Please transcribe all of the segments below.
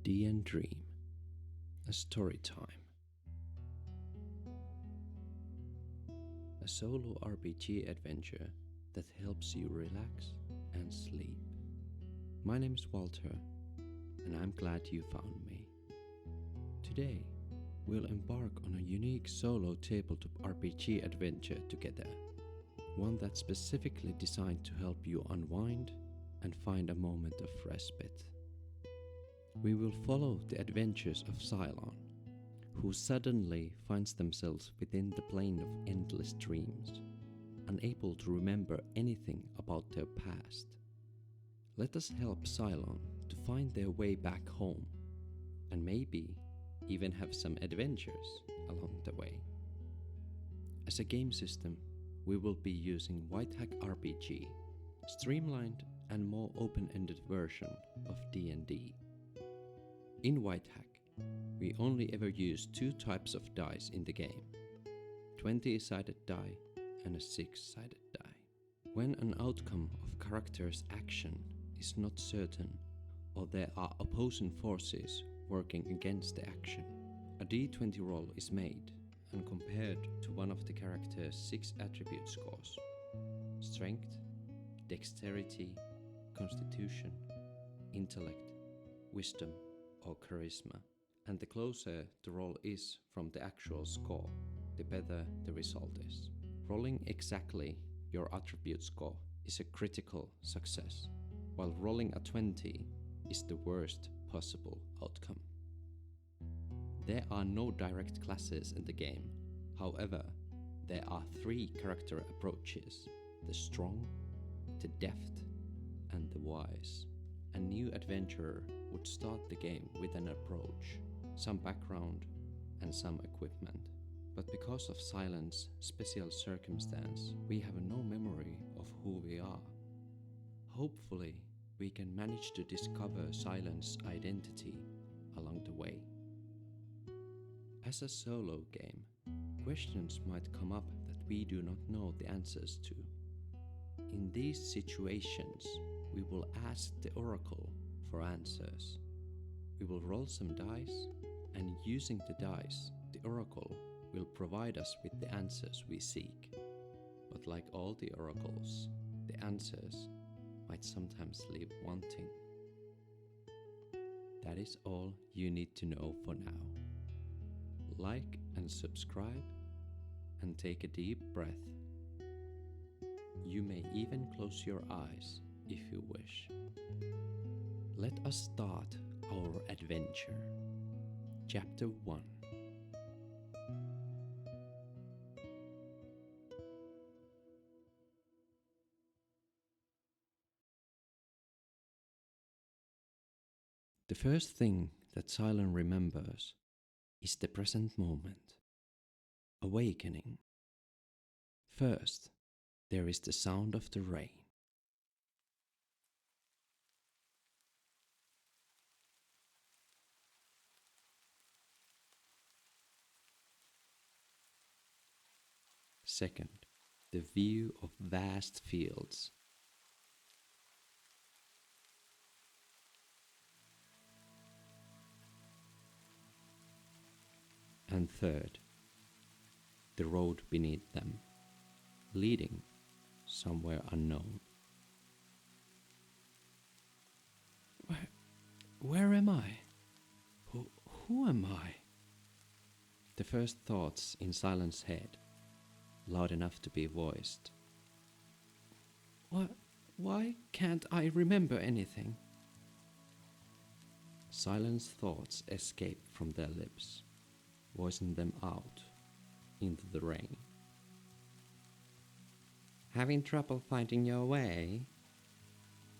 D&Dream, a story time. A solo RPG adventure that helps you relax and sleep. My name is Walter, and I'm glad you found me. Today, we'll embark on a unique solo tabletop RPG adventure together. One that's specifically designed to help you unwind and find a moment of respite. We will follow the adventures of Silon, who suddenly finds themselves within the plane of endless dreams, unable to remember anything about their past. Let us help Silon to find their way back home, and maybe even have some adventures along the way. As a game system, we will be using Whitehack RPG, a streamlined and more open-ended version of D&D. In Whitehack, we only ever use two types of dice in the game, 20-sided die and a 6-sided die. When an outcome of character's action is not certain, or there are opposing forces working against the action, a d20 roll is made and compared to one of the character's 6 attribute scores: strength, dexterity, constitution, intellect, wisdom, or charisma. And the closer the roll is from the actual score, the better the result is. Rolling exactly your attribute score is a critical success, while rolling a 20 is the worst possible outcome. There are no direct classes in the game. However, there are 3 character approaches: the strong, the deft, and the wise. A new adventurer would start the game with an approach, some background, and some equipment. But because of Silon's special circumstance, we have no memory of who we are. Hopefully, we can manage to discover Silon's identity along the way. As a solo game, questions might come up that we do not know the answers to. In these situations, we will ask the Oracle for answers. We will roll some dice, and using the dice, the Oracle will provide us with the answers we seek. But like all the oracles, the answers might sometimes leave wanting. That is all you need to know for now. Like and subscribe, and take a deep breath. You may even close your eyes if you wish. Let us start our adventure. Chapter 1. The first thing that Silon remembers is the present moment. Awakening. First, there is the sound of the rain. Second, the view of vast fields. And third, the road beneath them, leading somewhere unknown. Where am I? Who am I? The first thoughts in Silon's head, loud enough to be voiced. Why can't I remember anything? Silon's thoughts escape from their lips, voicing them out into the rain. Having trouble finding your way?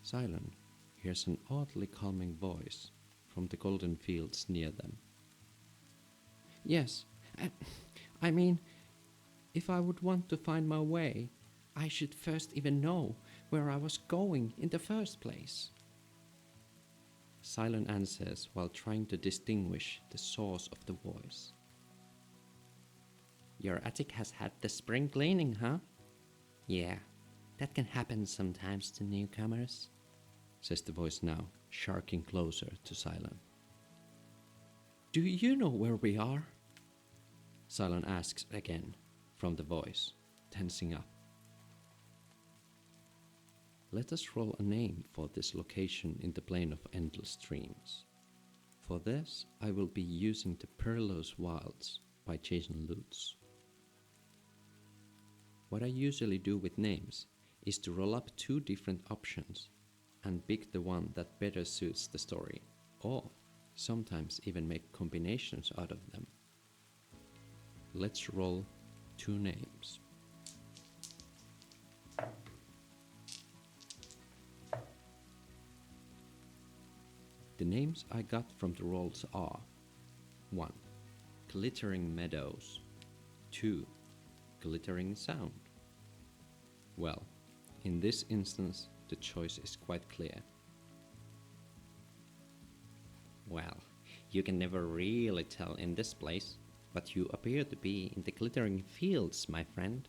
Silon hears an oddly calming voice from the golden fields near them. Yes, I mean, if I would want to find my way, I should first even know where I was going in the first place. Silon answers while trying to distinguish the source of the voice. Your attic has had the spring cleaning, huh? Yeah, that can happen sometimes to newcomers, says the voice now, sharking closer to Silon. Do you know where we are? Silon asks again, from the voice, tensing up. Let us roll a name for this location in the plane of endless dreams. For this, I will be using the Perilous Wilds by Jason Lutz. What I usually do with names is to roll up 2 different options and pick the one that better suits the story, or sometimes even make combinations out of them. Let's roll 2 names. The names I got from the rolls are 1. Glittering Meadows. 2. Glittering Sound. Well, in this instance, the choice is quite clear. Well, you can never really tell in this place, but you appear to be in the glittering fields, my friend.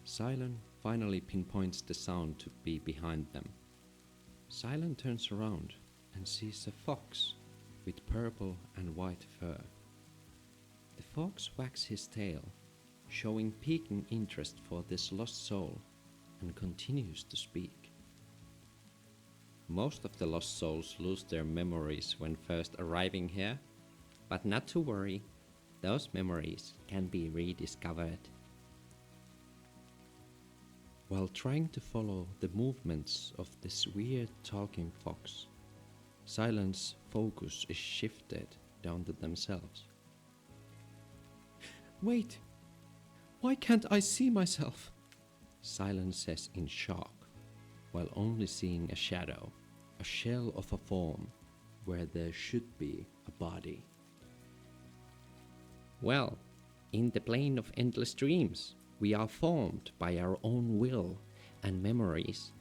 Silon finally pinpoints the sound to be behind them. Silon turns around and sees a fox with purple and white fur. The fox wags his tail, showing piquing interest for this lost soul, and continues to speak. Most of the lost souls lose their memories when first arriving here, but not to worry, those memories can be rediscovered. While trying to follow the movements of this weird talking fox, Silon's focus is shifted down to themselves. Wait! Why can't I see myself? Silon says in shock, while only seeing a shadow, a shell of a form, where there should be a body. Well, in the plane of endless dreams, we are formed by our own will and memories.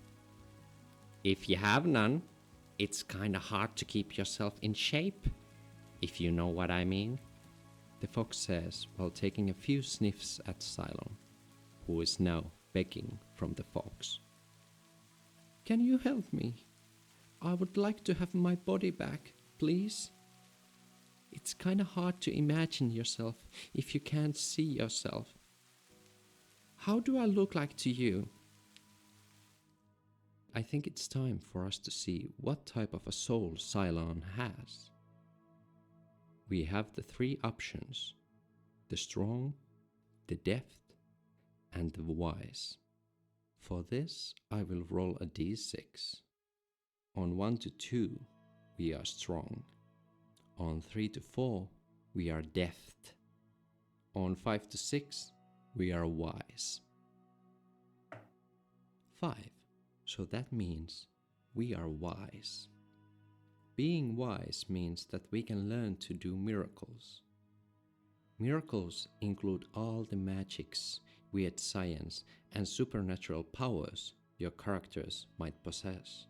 If you have none, it's kinda hard to keep yourself in shape, if you know what I mean, the fox says while taking a few sniffs at Silon, who is now begging from the fox. Can you help me? I would like to have my body back, please. It's kinda hard to imagine yourself if you can't see yourself. How do I look like to you? I think it's time for us to see what type of a soul Silon has. We have the 3 options: the strong, the deft, and the wise. For this, I will roll a d6. On 1 to 2, we are strong. On 3 to 4, we are deft. On 5 to 6, we are wise. 5. So that means we are wise. Being wise means that we can learn to do miracles. Miracles include all the magics, weird science, and supernatural powers your characters might possess.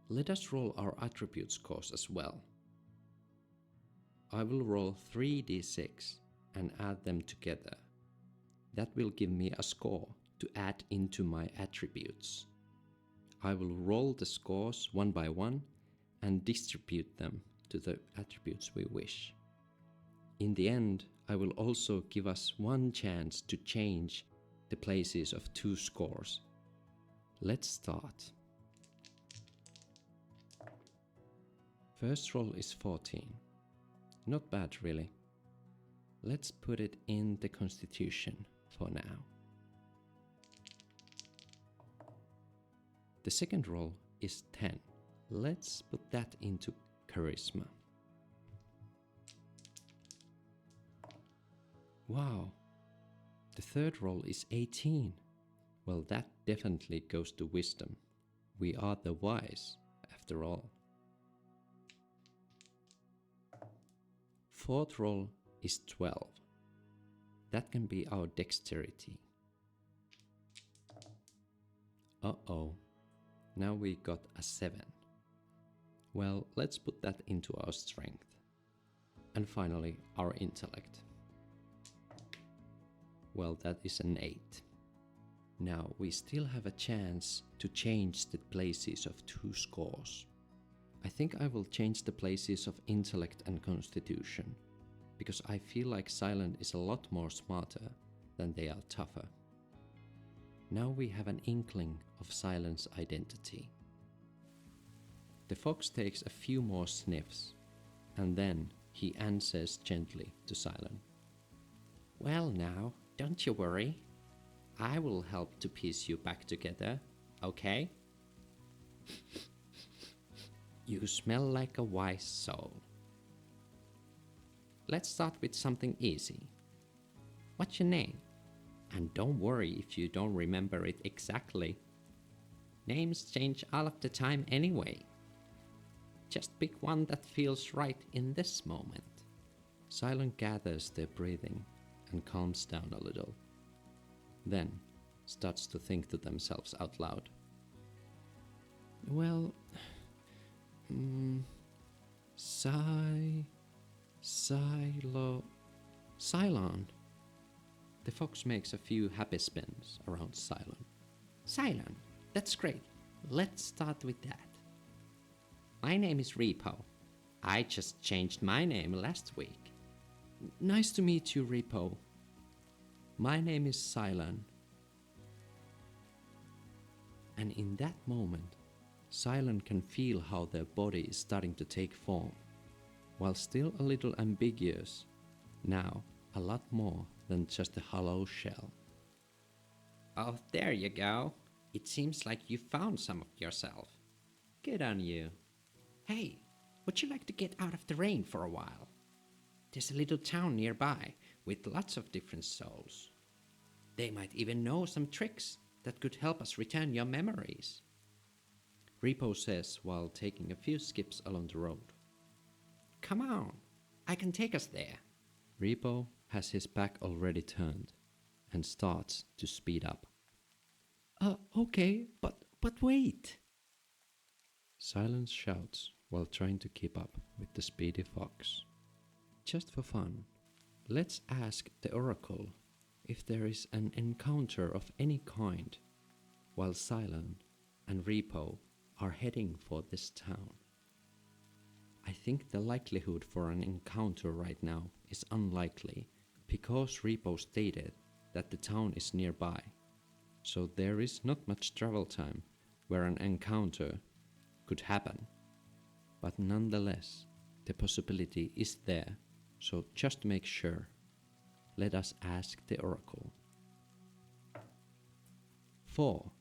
Let us roll our attribute scores as well. I will roll 3d6 and add them together. That will give me a score to add into my attributes. I will roll the scores one by one and distribute them to the attributes we wish. In the end, I will also give us one chance to change the places of 2 scores. Let's start. First roll is 14. Not bad, really. Let's put it in the Constitution for now. The second roll is 10. Let's put that into Charisma. Wow. The third roll is 18. Well, that definitely goes to Wisdom. We are the wise, after all. Fourth roll is 12. That can be our Dexterity. Uh-oh. Now we got a 7. Well, let's put that into our Strength. And finally, our Intellect. Well, that is an 8. Now we still have a chance to change the places of 2 scores. I think I will change the places of intellect and constitution, because I feel like Silon is a lot more smarter than they are tougher. Now we have an inkling of Silon's identity. The fox takes a few more sniffs, and then he answers gently to Silon. Well now, don't you worry. I will help to piece you back together, okay? You smell like a wise soul. Let's start with something easy. What's your name? And don't worry if you don't remember it exactly. Names change all of the time anyway. Just pick one that feels right in this moment. Silon gathers their breathing and calms down a little. Then starts to think to themselves out loud. Well, Silon. The fox makes a few happy spins around Silon. Silon, that's great. Let's start with that. My name is Repo. I just changed my name last week. Nice to meet you, Repo. My name is Silon. And in that moment, Silon can feel how their body is starting to take form. While still a little ambiguous, now a lot more than just a hollow shell. Oh, there you go. It seems like you found some of yourself. Good on you. Hey, would you like to get out of the rain for a while? There's a little town nearby with lots of different souls. They might even know some tricks that could help us return your memories. Repo says while taking a few skips along the road. Come on, I can take us there. Repo has his back already turned and starts to speed up. Okay, but wait. Silence shouts while trying to keep up with the speedy fox. Just for fun, let's ask the oracle if there is an encounter of any kind while Silon and Repo are heading for this town. I think the likelihood for an encounter right now is unlikely because Repo stated that the town is nearby, so there is not much travel time where an encounter could happen. But nonetheless, the possibility is there, so just make sure. Let us ask the oracle. 4.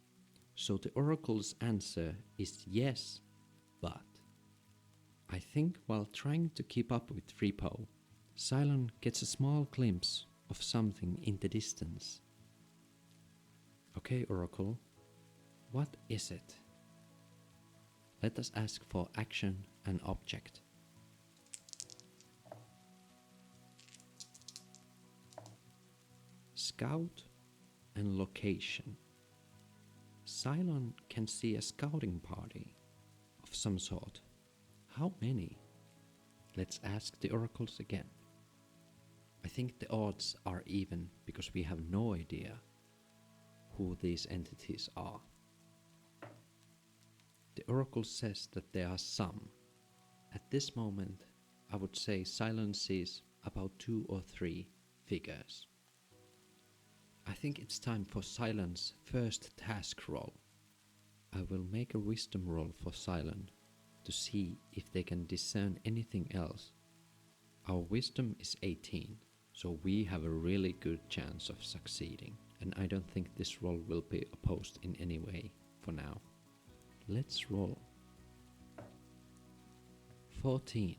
So the oracle's answer is yes, but I think while trying to keep up with Repo, Silon gets a small glimpse of something in the distance. Okay, oracle, what is it? Let us ask for action and object. Scout and location. Silon can see a scouting party of some sort. How many? Let's ask the oracles again. I think the odds are even because we have no idea who these entities are. The oracle says that there are some. At this moment, I would say Silon sees about 2 or 3 figures. I think it's time for Silon's first task roll. I will make a wisdom roll for Silon to see if they can discern anything else. Our wisdom is 18, so we have a really good chance of succeeding, and I don't think this roll will be opposed in any way for now. Let's roll. 14.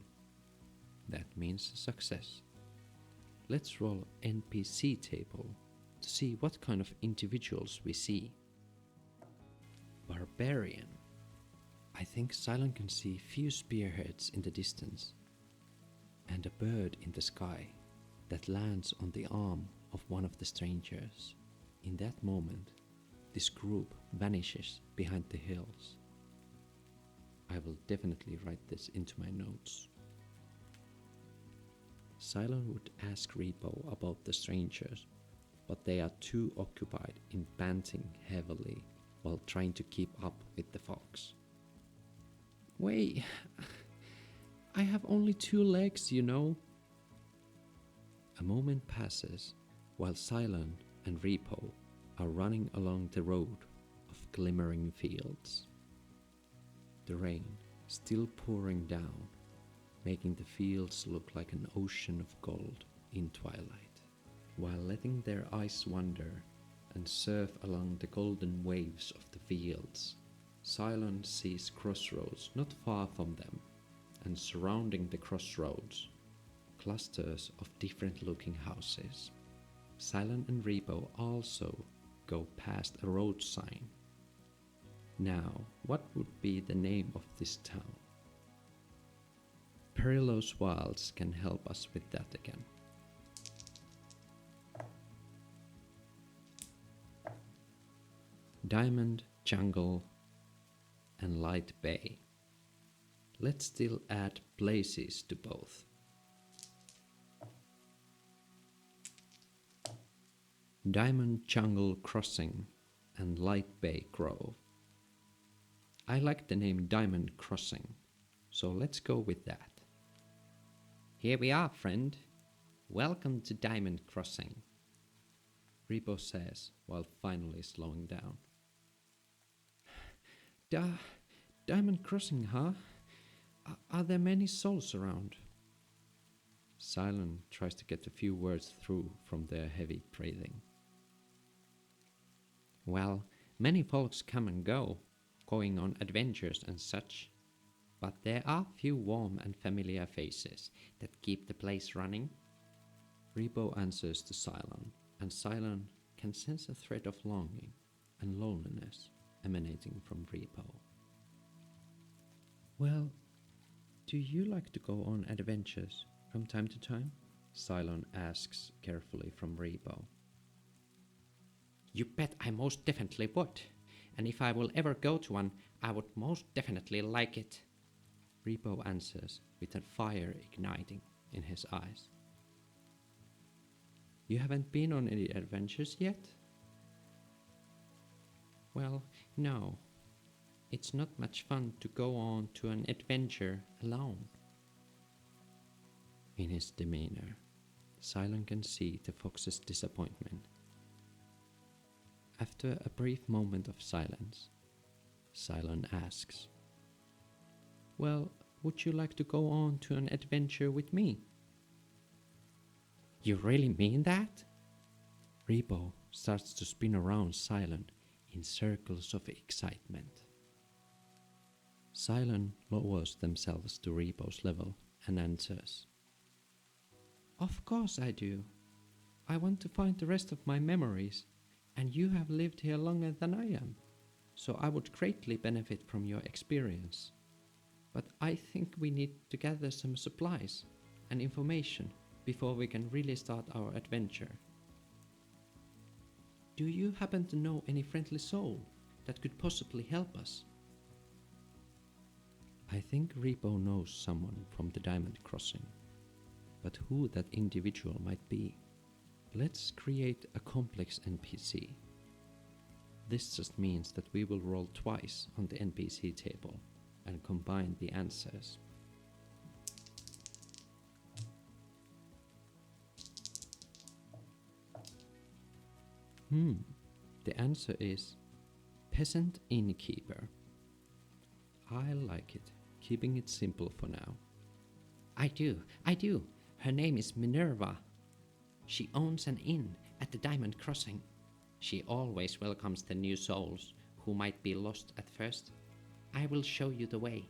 That means success. Let's roll NPC table to see what kind of individuals we see. Barbarian. I think Silon can see few spearheads in the distance and a bird in the sky that lands on the arm of one of the strangers. In that moment, this group vanishes behind the hills. I will definitely write this into my notes. Silon would ask Repo about the strangers, but they are too occupied in panting heavily while trying to keep up with the fox. Wait, I have only 2 legs, you know. A moment passes while Silon and Repo are running along the road of glimmering fields. The rain still pouring down, making the fields look like an ocean of gold in twilight. While letting their eyes wander and surf along the golden waves of the fields, Silon sees crossroads not far from them, and surrounding the crossroads, clusters of different looking houses. Silon and Repo also go past a road sign. Now, what would be the name of this town? Perilous Wilds can help us with that again. Diamond, Jungle, and Light Bay. Let's still add places to both. Diamond Jungle Crossing and Light Bay Grove. I like the name Diamond Crossing, so let's go with that. Here we are, friend. Welcome to Diamond Crossing, Repo says while finally slowing down. Diamond Crossing, huh? Are there many souls around? Silon tries to get a few words through from their heavy breathing. Well, many folks come and go, going on adventures and such. But there are few warm and familiar faces that keep the place running. Repo answers to Silon, and Silon can sense a thread of longing and loneliness emanating from Repo. Well, do you like to go on adventures from time to time? Silon asks carefully from Repo. You bet I most definitely would, and if I will ever go to one, I would most definitely like it. Repo answers with a fire igniting in his eyes. You haven't been on any adventures yet? Well, no. It's not much fun to go on to an adventure alone. In his demeanor, Silon can see the fox's disappointment. After a brief moment of silence, Silon asks, Well, would you like to go on to an adventure with me? You really mean that? Repo starts to spin around Silon in circles of excitement. Silon lowers themselves to Repo's level and answers, Of course I do. I want to find the rest of my memories, and you have lived here longer than I am, so I would greatly benefit from your experience. But I think we need to gather some supplies and information before we can really start our adventure. Do you happen to know any friendly soul that could possibly help us? I think Repo knows someone from the Diamond Crossing, but who that individual might be? Let's create a complex NPC. This just means that we will roll twice on the NPC table and combine the answers. The answer is Peasant Innkeeper. I like it, keeping it simple for now. I do. Her name is Minerva. She owns an inn at the Diamond Crossing. She always welcomes the new souls who might be lost at first. I will show you the way.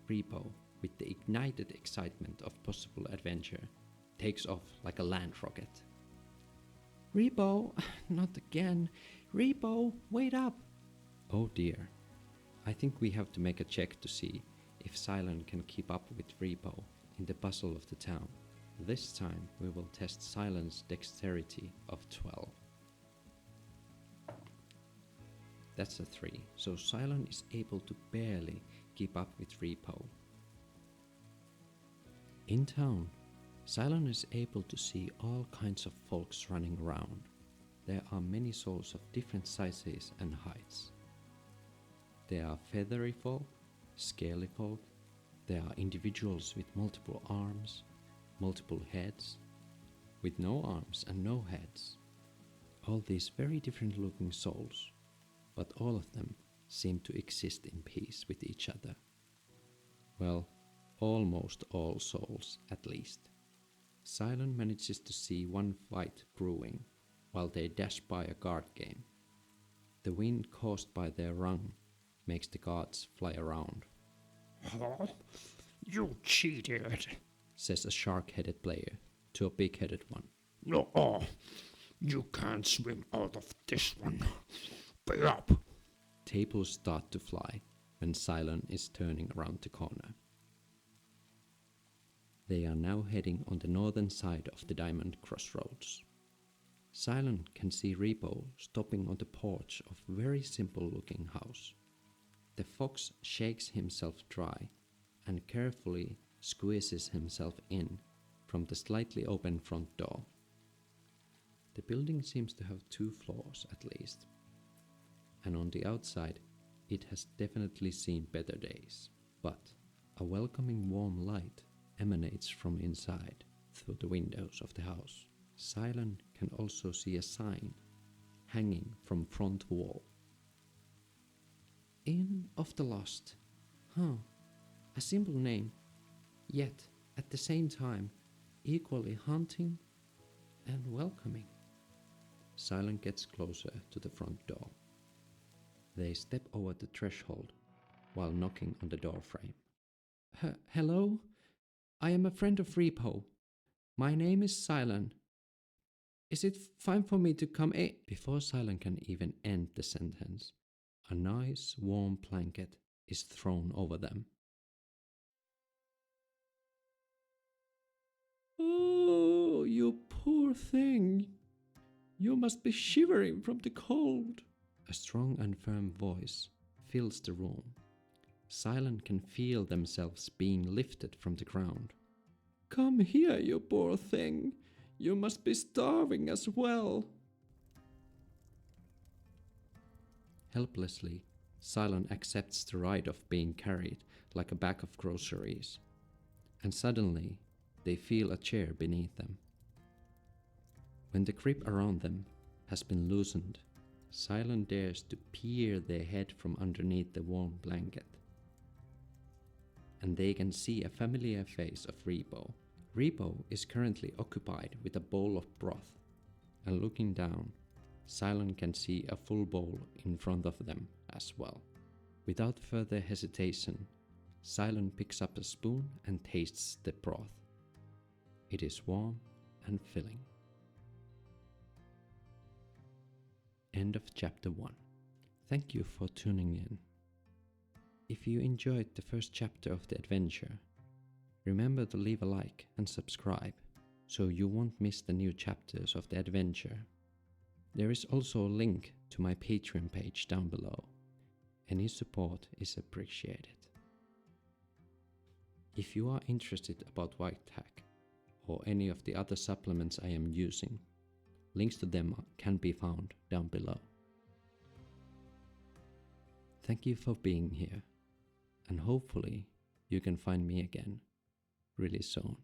Repo, with the ignited excitement of possible adventure, takes off like a land rocket. Repo, not again. Repo, wait up. Oh dear. I think we have to make a check to see if Silon can keep up with Repo in the bustle of the town. This time we will test Silon's dexterity of 12. That's a 3, so Silon is able to barely keep up with Repo. In town, Silon is able to see all kinds of folks running around. There are many souls of different sizes and heights. There are feathery folk, scaly folk, There are individuals with multiple arms, multiple heads, with no arms and no heads. All these very different looking souls, but all of them seem to exist in peace with each other. Well, almost all souls at least. Silon manages to see one fight brewing while they dash by a guard game. The wind caused by their rung makes the guards fly around. "Huh? You cheated," says a shark-headed player to a big-headed one. "No, you can't swim out of this one. Pay up." Tables start to fly when Silon is turning around the corner. They are now heading on the northern side of the Diamond Crossroads. Silon can see Repo stopping on the porch of a very simple looking house. The fox shakes himself dry and carefully squeezes himself in from the slightly open front door. The building seems to have 2 floors at least, and on the outside it has definitely seen better days, but a welcoming warm light emanates from inside through the windows of the house. Silon can also see a sign hanging from front wall. Inn of the Lost. A simple name, yet at the same time equally haunting and welcoming. Silon gets closer to the front door. They step over the threshold while knocking on the doorframe. Hello? I am a friend of Repo. My name is Silon. Is it fine for me to come in? Before Silon can even end the sentence, a nice warm blanket is thrown over them. Oh, you poor thing. You must be shivering from the cold. A strong and firm voice fills the room. Silon can feel themselves being lifted from the ground. Come here, you poor thing. You must be starving as well. Helplessly, Silon accepts the ride of being carried like a bag of groceries, and suddenly they feel a chair beneath them. When the grip around them has been loosened, Silon dares to peer their head from underneath the warm blanket, and they can see a familiar face of Repo. Repo is currently occupied with a bowl of broth, and looking down, Silon can see a full bowl in front of them as well. Without further hesitation, Silon picks up a spoon and tastes the broth. It is warm and filling. End of chapter 1. Thank you for tuning in. If you enjoyed the first chapter of the adventure, remember to leave a like and subscribe so you won't miss the new chapters of the adventure. There is also a link to my Patreon page down below. Any support is appreciated. If you are interested about White Hack or any of the other supplements I am using, links to them can be found down below. Thank you for being here, and hopefully you can find me again really soon.